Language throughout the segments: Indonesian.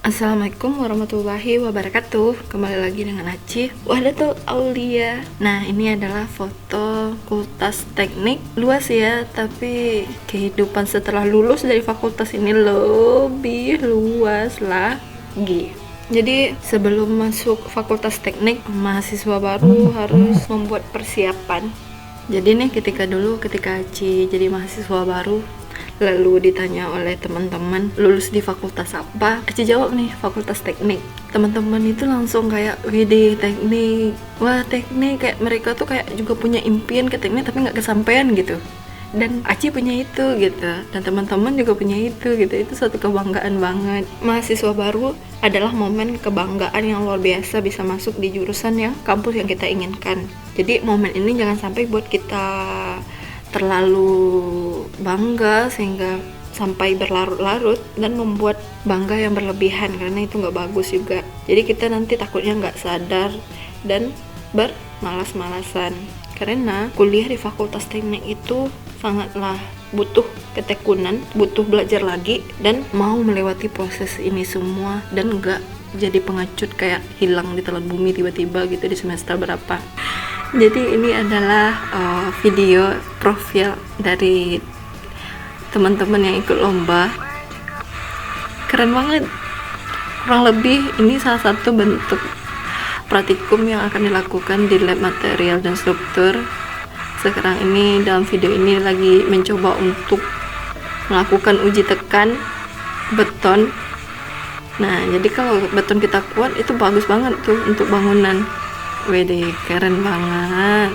Assalamualaikum warahmatullahi wabarakatuh. Kembali lagi dengan Aci Wahdatul Aulia. Nah, ini adalah foto fakultas teknik. Luas ya, tapi kehidupan setelah lulus dari fakultas ini lebih luas lagi. Jadi sebelum masuk fakultas teknik, mahasiswa baru harus membuat persiapan. Jadi nih ketika Aci jadi mahasiswa baru, lalu ditanya oleh teman-teman lulus di fakultas apa, Aci jawab nih fakultas teknik. Teman-teman itu langsung kayak WD teknik, wah teknik, kayak mereka tuh kayak juga punya impian ke teknik tapi nggak kesampaian gitu. Dan Aci punya itu gitu, dan teman-teman juga punya itu gitu. Itu suatu kebanggaan banget. Mahasiswa baru adalah momen kebanggaan yang luar biasa bisa masuk di jurusan yang kampus yang kita inginkan. Jadi momen ini jangan sampai buat kita terlalu bangga sehingga sampai berlarut-larut dan membuat bangga yang berlebihan, karena itu nggak bagus juga. Jadi kita nanti takutnya nggak sadar dan bermalas-malasan, karena kuliah di fakultas teknik itu sangatlah butuh ketekunan, butuh belajar lagi, dan mau melewati proses ini semua dan nggak jadi pengecut kayak hilang di telan bumi tiba-tiba gitu di semester berapa. Jadi ini adalah video profil dari teman-teman yang ikut lomba. Keren banget. Kurang lebih ini salah satu bentuk praktikum yang akan dilakukan di lab material dan struktur. Sekarang ini dalam video ini lagi mencoba untuk melakukan uji tekan beton. Nah, jadi kalau beton kita kuat itu bagus banget tuh untuk bangunan. Wede, keren banget.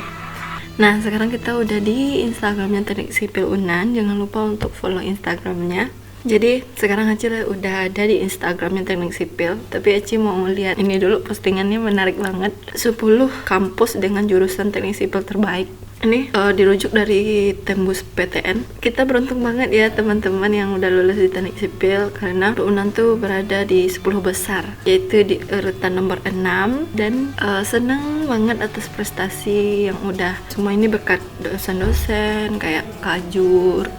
Nah, sekarang kita udah di Instagramnya Teknik Sipil Unan. Jangan lupa untuk follow Instagramnya. Jadi sekarang Aci udah ada di Instagramnya Teknik Sipil. Tapi Aci mau lihat ini dulu, postingannya menarik banget. 10 kampus dengan jurusan Teknik Sipil terbaik. Ini dirujuk dari Tembus PTN. Kita beruntung banget ya teman-teman yang udah lulus di teknik sipil, karena Unan tuh berada di 10 besar, yaitu di urutan nomor 6. Dan senang banget atas prestasi yang udah, semua ini berkat dosen-dosen kayak Kak Jur,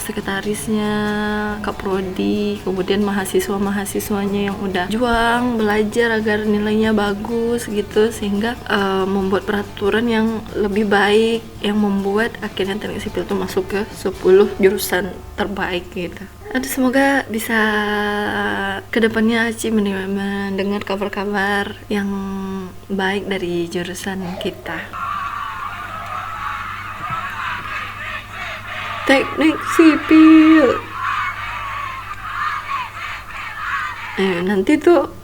sekretarisnya, Kak Prodi, kemudian mahasiswa-mahasiswanya yang udah juang belajar agar nilainya bagus gitu, sehingga membuat peraturan yang lebih baik, yang membuat akhirnya teknik sipil itu masuk ke 10 jurusan terbaik gitu. Aduh, semoga bisa kedepannya Aci mendengar kabar-kabar yang baik dari jurusan kita. Teknik sipil. Nanti tuh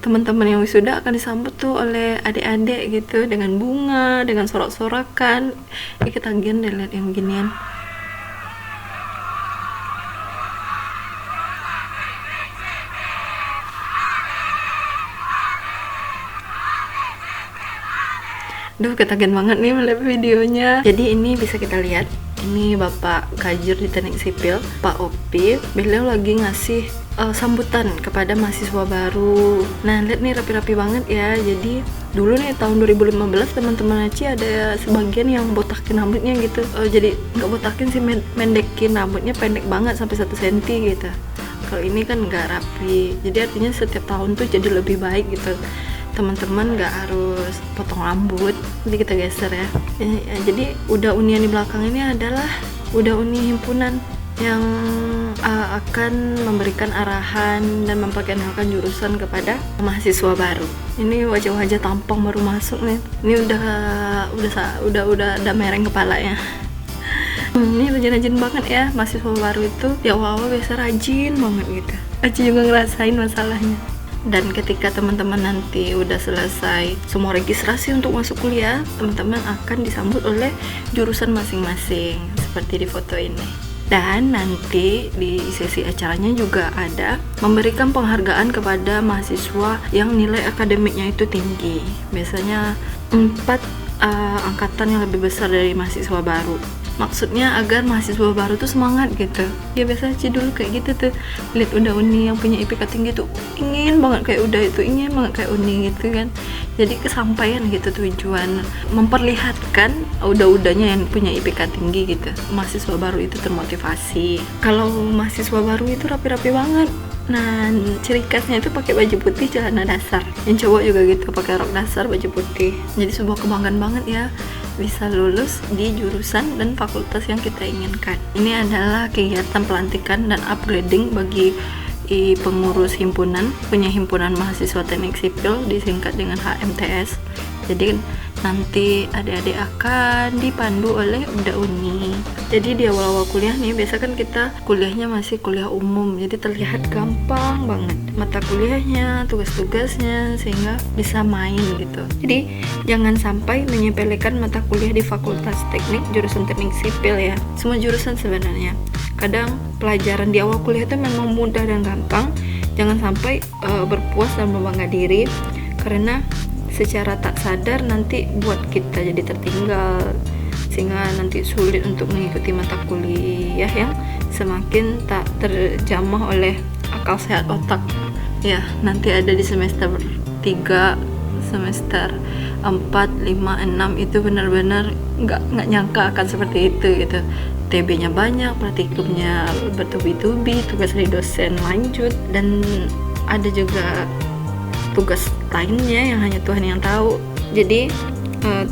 teman-teman yang wisuda akan disambut tuh oleh adik-adik gitu dengan bunga, dengan sorak-sorakan. Ketagihan deh lihat yang ginian. Duh, ketagihan banget nih melihat videonya. Jadi ini bisa kita lihat, ini Bapak Kajur di Teknik Sipil, Pak Opi. Beliau lagi ngasih sambutan kepada mahasiswa baru. Nah, lihat nih rapi-rapi banget ya. Jadi dulu nih tahun 2015 teman-teman Aci ada sebagian yang botakin rambutnya gitu. Jadi nggak botakin sih, mendekin rambutnya, pendek banget sampai 1 cm gitu. Kalau ini kan nggak rapi. Jadi artinya setiap tahun tuh jadi lebih baik gitu. Teman-teman nggak harus potong rambut. Jadi kita geser ya. Jadi udah unian di belakang ini adalah udah uni himpunan yang akan memberikan arahan dan memperkenalkan jurusan kepada mahasiswa baru. Ini wajah-wajah tampang baru masuk nih. Ini udah ada mereng kepalanya. Ini rajin-rajin banget ya mahasiswa baru itu. Di awal-awal biasa rajin banget gitu. Aci juga ngerasain masalahnya. Dan ketika teman-teman nanti udah selesai semua registrasi untuk masuk kuliah, teman-teman akan disambut oleh jurusan masing-masing seperti di foto ini. Dan nanti di sesi acaranya juga ada memberikan penghargaan kepada mahasiswa yang nilai akademiknya itu tinggi. Biasanya 4 angkatan yang lebih besar dari mahasiswa baru. Maksudnya agar mahasiswa baru tuh semangat gitu. Ya biasa Ci dulu kayak gitu tuh, lihat udah uni yang punya IPK tinggi tuh ingin banget kayak udah itu, ingin banget kayak uni gitu kan. Jadi kesampaian gitu tujuan memperlihatkan udah-udahnya yang punya IPK tinggi gitu. Mahasiswa baru itu termotivasi. Kalau mahasiswa baru itu rapi-rapi banget, Nah, ciri khasnya itu pakai baju putih, celana dasar. Yang cowok juga gitu, pakai rok dasar, baju putih. Jadi sebuah kebanggaan banget ya bisa lulus di jurusan dan fakultas yang kita inginkan. Ini adalah kegiatan pelantikan dan upgrading bagi pengurus himpunan, punya himpunan mahasiswa teknik sipil disingkat dengan HMTS. Jadi nanti adik-adik akan dipandu oleh Uda Uni. Jadi di awal-awal kuliah nih, biasa kan kita kuliahnya masih kuliah umum, jadi terlihat gampang banget mata kuliahnya, tugas-tugasnya, sehingga bisa main gitu. Jadi jangan sampai menyepelekan mata kuliah di fakultas teknik, jurusan teknik sipil ya. Semua jurusan sebenarnya. Kadang pelajaran di awal kuliah itu memang mudah dan gampang. Jangan sampai berpuas dan berbangga diri, karena secara tak sadar nanti buat kita jadi tertinggal, sehingga nanti sulit untuk mengikuti mata kuliah yang semakin tak terjamah oleh akal sehat otak ya. Nanti ada di semester 3, semester 4, 5, 6 itu benar-benar nggak nyangka akan seperti itu gitu. TB-nya banyak, praktikumnya bertubi-tubi, tugas dari dosen lanjut, dan ada juga tugas lainnya yang hanya Tuhan yang tahu. Jadi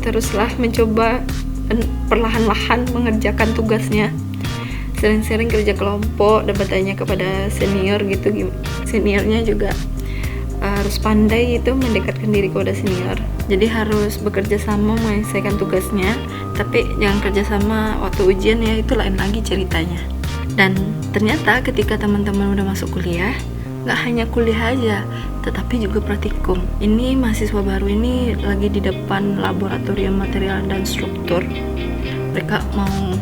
teruslah mencoba perlahan-lahan mengerjakan tugasnya, sering-sering kerja kelompok dan bertanya kepada senior gitu. Seniornya juga harus pandai itu mendekatkan diri kepada senior. Jadi harus bekerja sama menyelesaikan tugasnya, tapi jangan kerja sama waktu ujian ya, itu lain lagi ceritanya. Dan ternyata ketika teman-teman udah masuk kuliah, nggak hanya kuliah aja, tetapi juga praktikum. Ini mahasiswa baru ini lagi di depan laboratorium material dan struktur. Mereka mau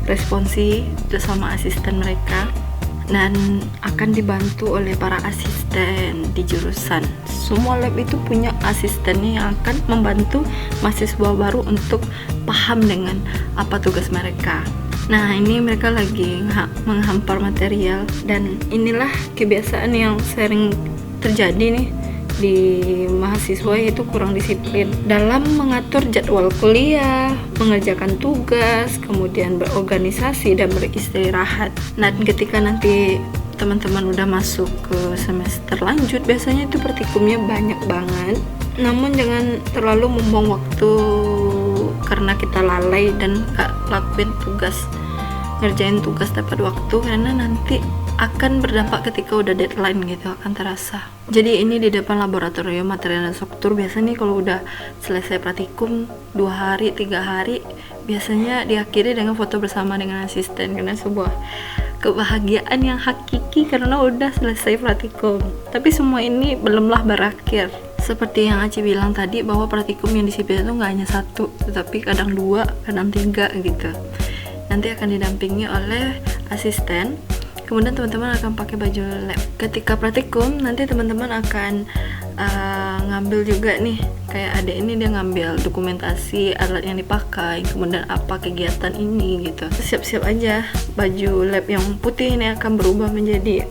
responsi bersama asisten mereka dan akan dibantu oleh para asisten di jurusan. Semua lab itu punya asistennya yang akan membantu mahasiswa baru untuk paham dengan apa tugas mereka. Nah, ini mereka lagi menghampar material, dan inilah kebiasaan yang sering terjadi nih di mahasiswa, yaitu kurang disiplin dalam mengatur jadwal kuliah, mengerjakan tugas, kemudian berorganisasi dan beristirahat. Nah, ketika nanti teman-teman udah masuk ke semester lanjut, biasanya itu praktikumnya banyak banget. Namun jangan terlalu membuang waktu karena kita lalai dan gak lakuin tugas, ngerjain tugas tepat waktu, karena nanti akan berdampak ketika udah deadline gitu, akan terasa. Jadi ini di depan laboratorium material dan struktur. Biasanya nih kalau udah selesai praktikum 2 hari, 3 hari, biasanya diakhiri dengan foto bersama dengan asisten, karena sebuah kebahagiaan yang hakiki karena udah selesai praktikum. Tapi semua ini belumlah berakhir. Seperti yang Aci bilang tadi, bahwa praktikum yang di sipil itu nggak hanya 1, tetapi kadang 2, kadang 3 gitu. Nanti akan didampingi oleh asisten. Kemudian teman-teman akan pakai baju lab. Ketika praktikum, nanti teman-teman akan ngambil juga nih, kayak adek ini dia ngambil dokumentasi alat yang dipakai, kemudian apa kegiatan ini gitu. Siap-siap aja, baju lab yang putih ini akan berubah menjadi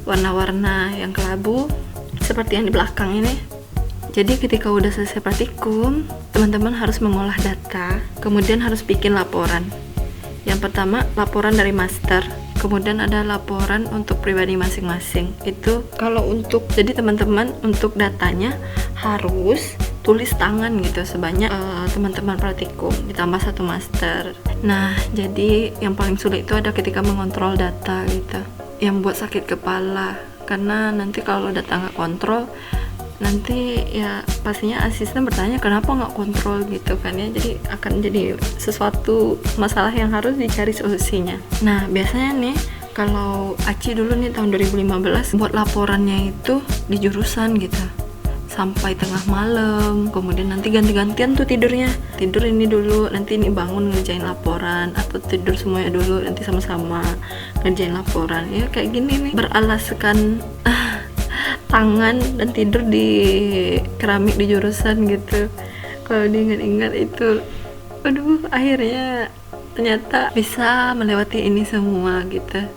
warna-warna yang kelabu seperti yang di belakang ini. Jadi ketika udah selesai praktikum, teman-teman harus mengolah data, kemudian harus bikin laporan. Yang pertama, laporan dari master, kemudian ada laporan untuk pribadi masing-masing. Itu kalau untuk, jadi teman-teman untuk datanya harus tulis tangan gitu sebanyak teman-teman praktikum ditambah 1 master. Nah, jadi yang paling sulit itu ada ketika mengontrol data gitu, yang buat sakit kepala, karena nanti kalau data nggak kontrol, nanti ya pastinya asisten bertanya kenapa nggak kontrol gitu kan ya. Jadi akan jadi sesuatu masalah yang harus dicari solusinya. Nah, biasanya nih kalau Aci dulu nih tahun 2015 buat laporannya itu di jurusan gitu sampai tengah malam, kemudian nanti ganti-gantian tuh tidurnya, tidur ini dulu, nanti ini bangun ngerjain laporan, atau tidur semuanya dulu nanti sama-sama ngerjain laporan. Ya kayak gini nih, beralaskan tangan dan tidur di keramik di jurusan gitu. Kalau diingat-ingat itu, aduh, akhirnya ternyata bisa melewati ini semua gitu.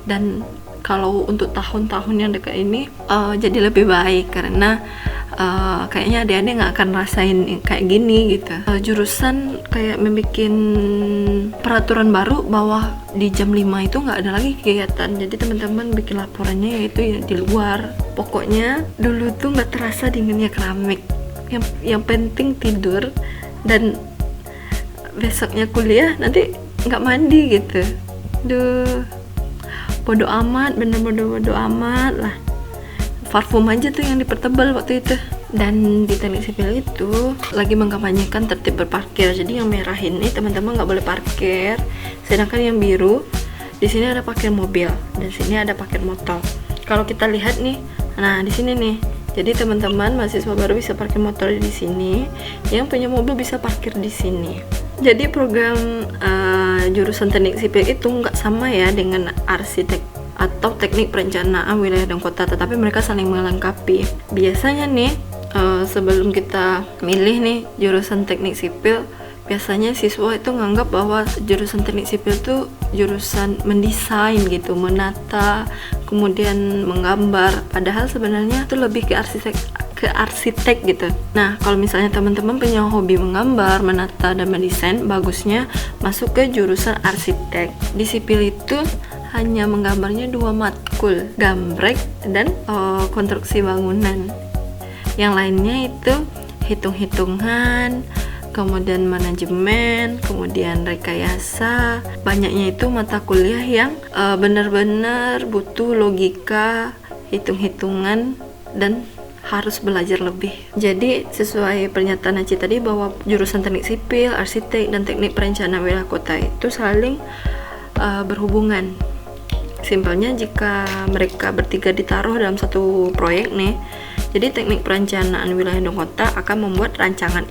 Dan kalau untuk tahun-tahun yang dekat ini jadi lebih baik, karena kayaknya adik-adik nggak akan rasain kayak gini gitu. Jurusan kayak membuat peraturan baru bahwa di jam 5 itu nggak ada lagi kegiatan, jadi teman-teman bikin laporannya yaitu ya di luar. Pokoknya dulu tuh nggak terasa dinginnya keramik, yang penting tidur dan besoknya kuliah nanti nggak mandi gitu. Duh, bodo amat, bener bodo amat lah. Parfum aja tuh yang dipertebal waktu itu. Dan di teknik sipil itu lagi mengkampanyekan tertib berparkir. Jadi yang merah ini teman-teman nggak boleh parkir, sedangkan yang biru di sini ada parkir mobil dan sini ada parkir motor. Kalau kita lihat nih, nah di sini nih. Jadi teman-teman mahasiswa baru bisa parkir motor di sini, yang punya mobil bisa parkir di sini. Jadi program jurusan teknik sipil itu nggak sama ya dengan arsitek atau teknik perencanaan wilayah dan kota, tetapi mereka saling melengkapi. Biasanya nih sebelum kita milih nih jurusan teknik sipil, biasanya siswa itu nganggap bahwa jurusan teknik sipil itu jurusan mendesain gitu, menata, kemudian menggambar. Padahal sebenarnya itu lebih ke arsitek gitu. Nah, kalau misalnya teman-teman punya hobi menggambar, menata, dan mendesain, bagusnya masuk ke jurusan arsitek. Di sipil itu hanya menggambarnya 2 matkul, gambrek dan konstruksi bangunan. Yang lainnya itu hitung-hitungan, kemudian manajemen, kemudian rekayasa. Banyaknya itu mata kuliah yang benar-benar butuh logika, hitung-hitungan, dan harus belajar lebih. Jadi sesuai pernyataan Aci tadi bahwa jurusan teknik sipil, arsitek, dan teknik perencanaan wilayah kota itu saling berhubungan. Simpelnya jika mereka bertiga ditaruh dalam satu proyek nih, jadi teknik perencanaan wilayah dan kota akan membuat rancangan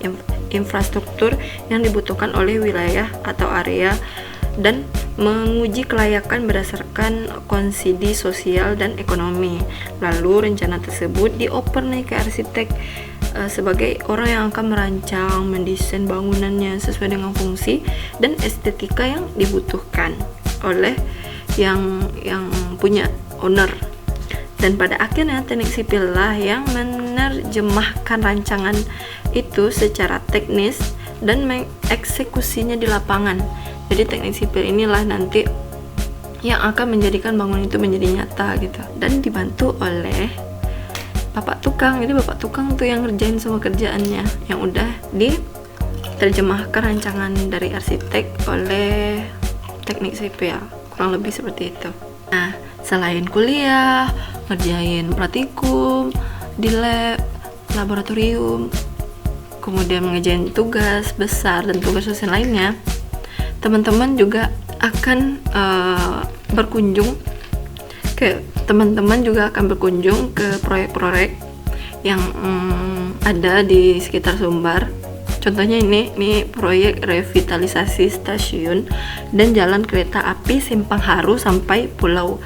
infrastruktur yang dibutuhkan oleh wilayah atau area dan menguji kelayakan berdasarkan konsidi sosial dan ekonomi. Lalu rencana tersebut dioper nih ke arsitek sebagai orang yang akan merancang, mendesain bangunannya sesuai dengan fungsi dan estetika yang dibutuhkan oleh yang punya owner. Dan pada akhirnya teknik sipil lah yang menerjemahkan rancangan itu secara teknis dan mengeksekusinya di lapangan. Jadi teknik sipil inilah nanti yang akan menjadikan bangunan itu menjadi nyata gitu. Dan dibantu oleh bapak tukang. Jadi bapak tukang tuh yang ngerjain semua kerjaannya, yang udah diterjemahkan rancangan dari arsitek oleh teknik sipil. Kurang lebih seperti itu. Nah, selain kuliah, ngerjain praktikum di lab, laboratorium, kemudian mengerjain tugas besar dan tugas dosen lainnya, teman-teman juga akan berkunjung ke proyek-proyek yang ada di sekitar Sumbar. Contohnya ini proyek revitalisasi stasiun dan jalan kereta api Simpang Haru sampai Pulau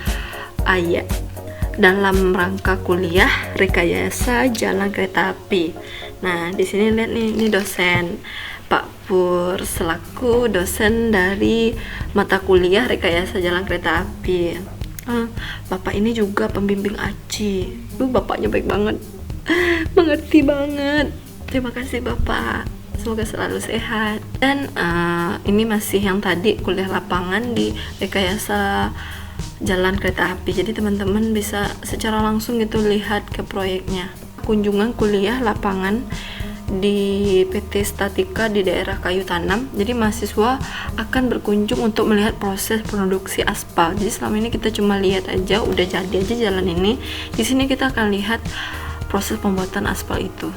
Aya dalam rangka kuliah rekayasa jalan kereta api. Nah, di sini lihat nih, ini dosen Pak Pur selaku dosen dari mata kuliah rekayasa jalan kereta api. Bapak ini juga pembimbing Aci. Bapaknya baik banget, mengerti banget. Terima kasih Bapak. Semoga selalu sehat. Dan ini masih yang tadi kuliah lapangan di rekayasa jalan kereta api. Jadi teman-teman bisa secara langsung gitu lihat ke proyeknya. Kunjungan kuliah lapangan di PT Statika di daerah Kayu Tanam. Jadi mahasiswa akan berkunjung untuk melihat proses produksi aspal. Jadi selama ini kita cuma lihat aja, udah jadi aja jalan ini. Di sini kita akan lihat proses pembuatan aspal itu.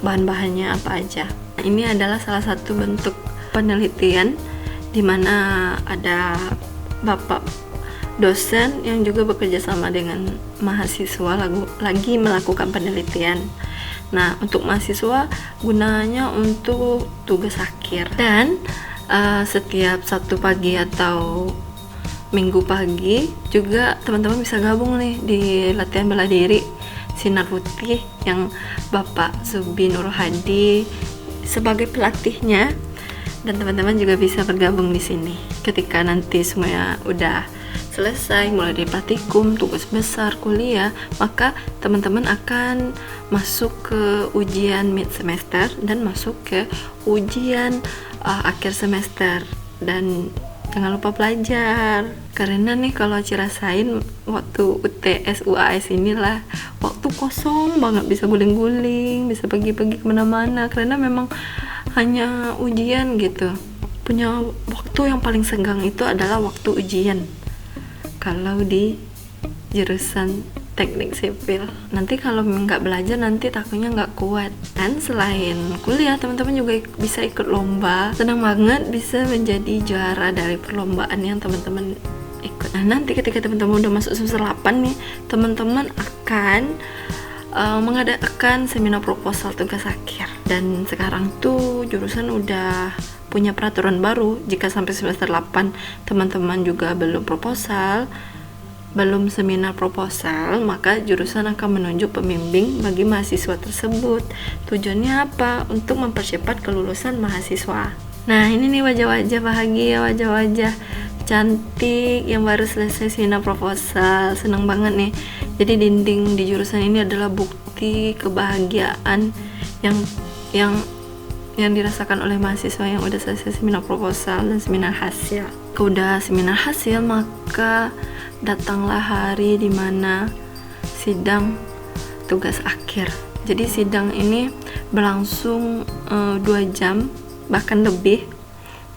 Bahan-bahannya apa aja. Ini adalah salah satu bentuk penelitian di mana ada Bapak dosen yang juga bekerja sama dengan mahasiswa lagi melakukan penelitian. Nah, untuk mahasiswa gunanya untuk tugas akhir. Dan setiap Sabtu pagi atau Minggu pagi juga teman-teman bisa gabung nih di latihan bela diri Sinar Putih yang Bapak Subi Nur Hadi sebagai pelatihnya, dan teman-teman juga bisa bergabung di sini ketika nanti semuanya udah selesai, mulai dari praktikum, tugas besar, kuliah, maka teman-teman akan masuk ke ujian mid semester dan masuk ke ujian akhir semester. Dan jangan lupa belajar, karena nih kalau Aci rasain waktu UTS UAS inilah waktu kosong banget, bisa guling-guling, bisa pergi-pergi kemana-mana, karena memang hanya ujian gitu. Punya waktu yang paling senggang itu adalah waktu ujian kalau di jurusan teknik sipil. Nanti kalau nggak belajar nanti takutnya nggak kuat. Dan selain kuliah, teman-teman juga bisa ikut lomba. Senang banget bisa menjadi juara dari perlombaan yang teman-teman ikut. Nah, nanti ketika teman-teman udah masuk semester 8 nih, teman-teman akan mengadakan seminar proposal tugas akhir. Dan sekarang tuh jurusan udah punya peraturan baru, jika sampai semester 8 teman-teman juga belum proposal, belum seminar proposal, maka jurusan akan menunjuk pembimbing bagi mahasiswa tersebut. Tujuannya apa? Untuk mempercepat kelulusan mahasiswa. Nah, ini nih wajah-wajah bahagia, wajah-wajah cantik yang baru selesai seminar proposal. Senang banget nih. Jadi dinding di jurusan ini adalah bukti kebahagiaan yang dirasakan oleh mahasiswa yang udah selesai seminar proposal dan seminar hasil. Udah seminar hasil, maka datanglah hari dimana sidang tugas akhir. Jadi sidang ini berlangsung 2 jam bahkan lebih.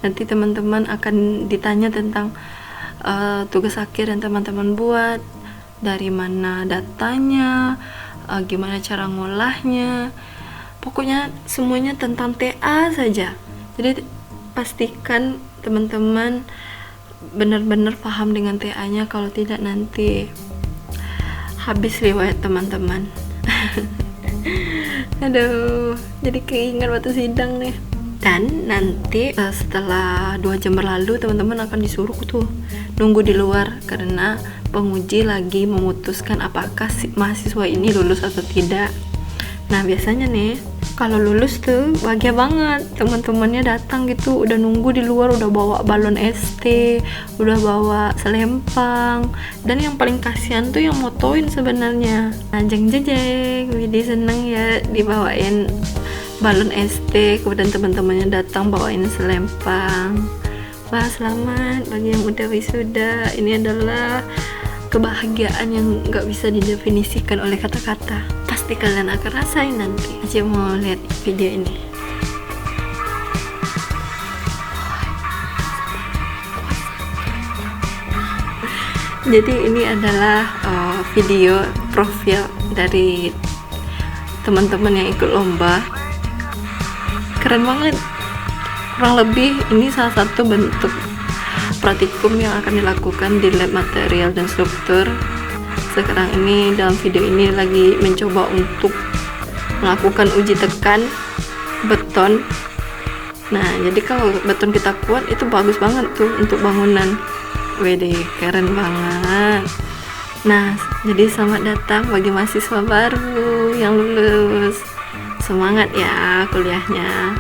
Nanti teman-teman akan ditanya tentang tugas akhir yang teman-teman buat, dari mana datanya, gimana cara ngolahnya, pokoknya semuanya tentang TA saja. Jadi pastikan teman-teman benar-benar paham dengan TA-nya, kalau tidak nanti habis riwayat teman-teman. Aduh, jadi keinget waktu sidang nih. Dan nanti setelah 2 jam berlalu, teman-teman akan disuruh tuh nunggu di luar, karena penguji lagi memutuskan apakah si mahasiswa ini lulus atau tidak. Nah, biasanya nih kalau lulus tuh bahagia banget, teman-temannya datang gitu, udah nunggu di luar, udah bawa balon ST, udah bawa selempang. Dan yang paling kasihan tuh yang motoin sebenarnya. Nah, jeng-jeng, Widi seneng ya dibawain balon ST, kemudian teman-temannya datang bawain selempang. Wah, selamat bagi yang udah wisuda. Ini adalah kebahagiaan yang gak bisa didefinisikan oleh kata-kata. Pasti kalian akan rasain nanti. Aja mau lihat video ini. Jadi ini adalah video profil dari teman-teman yang ikut lomba. Keren banget. Kurang lebih ini salah satu bentuk praktikum yang akan dilakukan di lab material dan struktur. Sekarang ini dalam video ini lagi mencoba untuk melakukan uji tekan beton. Nah, jadi kalau beton kita kuat itu bagus banget tuh untuk bangunan. Wede, keren banget. Nah, jadi selamat datang bagi mahasiswa baru yang lulus. Semangat ya kuliahnya.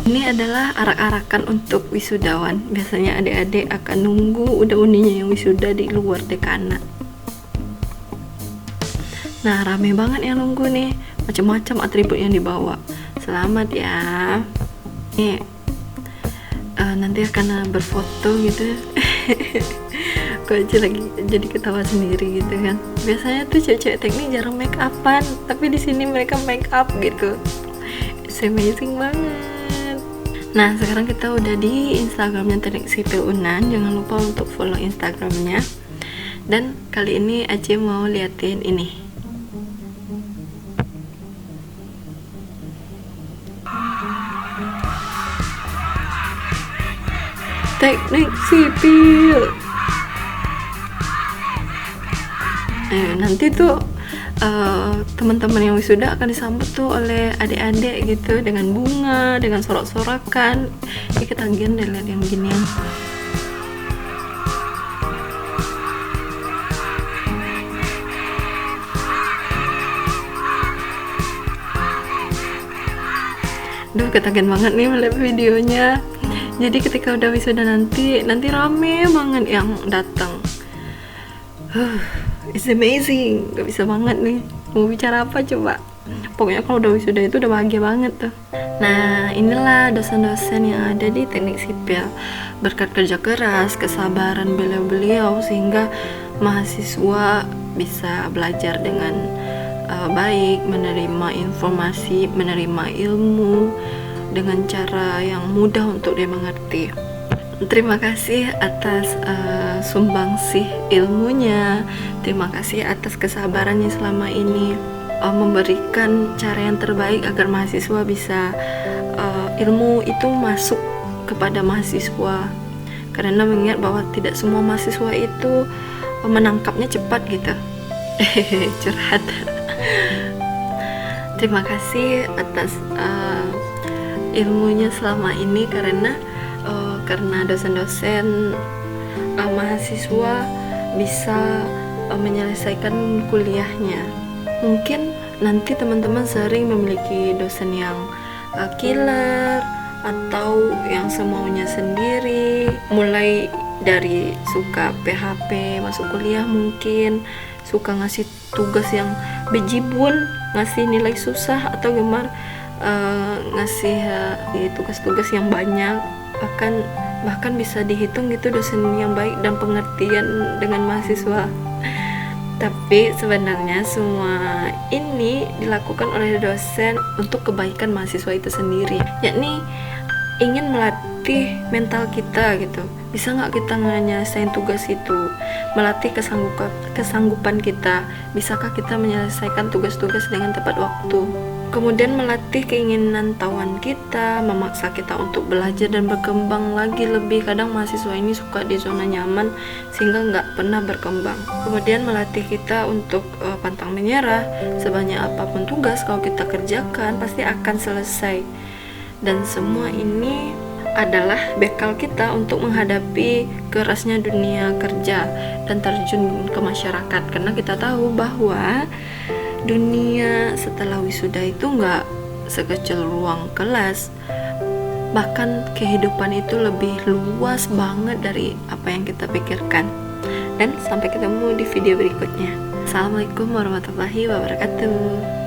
Ini adalah arak-arakan untuk wisudawan. Biasanya adik-adik akan nunggu udah uninya yang wisuda di luar dekanat. Nah, rame banget yang nunggu nih. Macam-macam atribut yang dibawa. Selamat ya. Nih, nanti akan berfoto gitu. Kok aja lagi jadi ketawa sendiri gitu kan. Biasanya tuh cewek-cewek teknik jarang make upan, tapi di sini mereka make up gitu. It's amazing banget. Nah, sekarang kita udah di Instagramnya Teknik Sipil Unan. Jangan lupa untuk follow Instagramnya. Dan kali ini Aci mau liatin ini. Teknik Sipil. Nanti tuh teman-teman yang wisuda akan disambut tuh oleh adik-adik gitu dengan bunga, dengan sorak-sorakan. Ya, kita tagihan deh lihat yang ginian. Duh, ketagihan banget nih melihat videonya. Jadi ketika udah wisuda nanti rame banget yang datang. It's amazing, gak bisa banget nih mau bicara apa coba. Pokoknya kalau udah wisuda itu udah bahagia banget tuh. Nah, inilah dosen-dosen yang ada di teknik sipil. Berkat kerja keras, kesabaran beliau-beliau, sehingga mahasiswa bisa belajar dengan baik, menerima informasi, menerima ilmu dengan cara yang mudah untuk dia mengerti. Terima kasih atas sumbangsih ilmunya. Terima kasih atas kesabarannya selama ini, memberikan cara yang terbaik agar mahasiswa bisa ilmu itu masuk kepada mahasiswa. Karena mengingat bahwa tidak semua mahasiswa itu menangkapnya cepat gitu. Curhat. Terima kasih atas ilmunya selama ini, karena dosen-dosen mahasiswa bisa menyelesaikan kuliahnya. Mungkin nanti teman-teman sering memiliki dosen yang killer atau yang semaunya sendiri, mulai dari suka PHP masuk kuliah, mungkin suka ngasih tugas yang bejibun, ngasih nilai susah, atau gemar ngasih tugas-tugas yang banyak. Bahkan bisa dihitung gitu dosen yang baik dan pengertian dengan mahasiswa. Tapi sebenarnya semua ini dilakukan oleh dosen untuk kebaikan mahasiswa itu sendiri, yakni ingin melatih mental kita gitu. Bisa nggak kita menyelesaikan tugas itu, melatih kesanggupan kita, bisakah kita menyelesaikan tugas-tugas dengan tepat waktu. Kemudian melatih keinginan tawan kita, memaksa kita untuk belajar dan berkembang lagi lebih. Kadang mahasiswa ini suka di zona nyaman sehingga nggak pernah berkembang. Kemudian melatih kita untuk pantang menyerah. Sebanyak apapun tugas kalau kita kerjakan pasti akan selesai. Dan semua ini adalah bekal kita untuk menghadapi kerasnya dunia kerja dan terjun ke masyarakat. Karena kita tahu bahwa dunia setelah wisuda itu nggak sekecil ruang kelas, bahkan kehidupan itu lebih luas banget dari apa yang kita pikirkan. Dan sampai ketemu di video berikutnya. Assalamualaikum warahmatullahi wabarakatuh.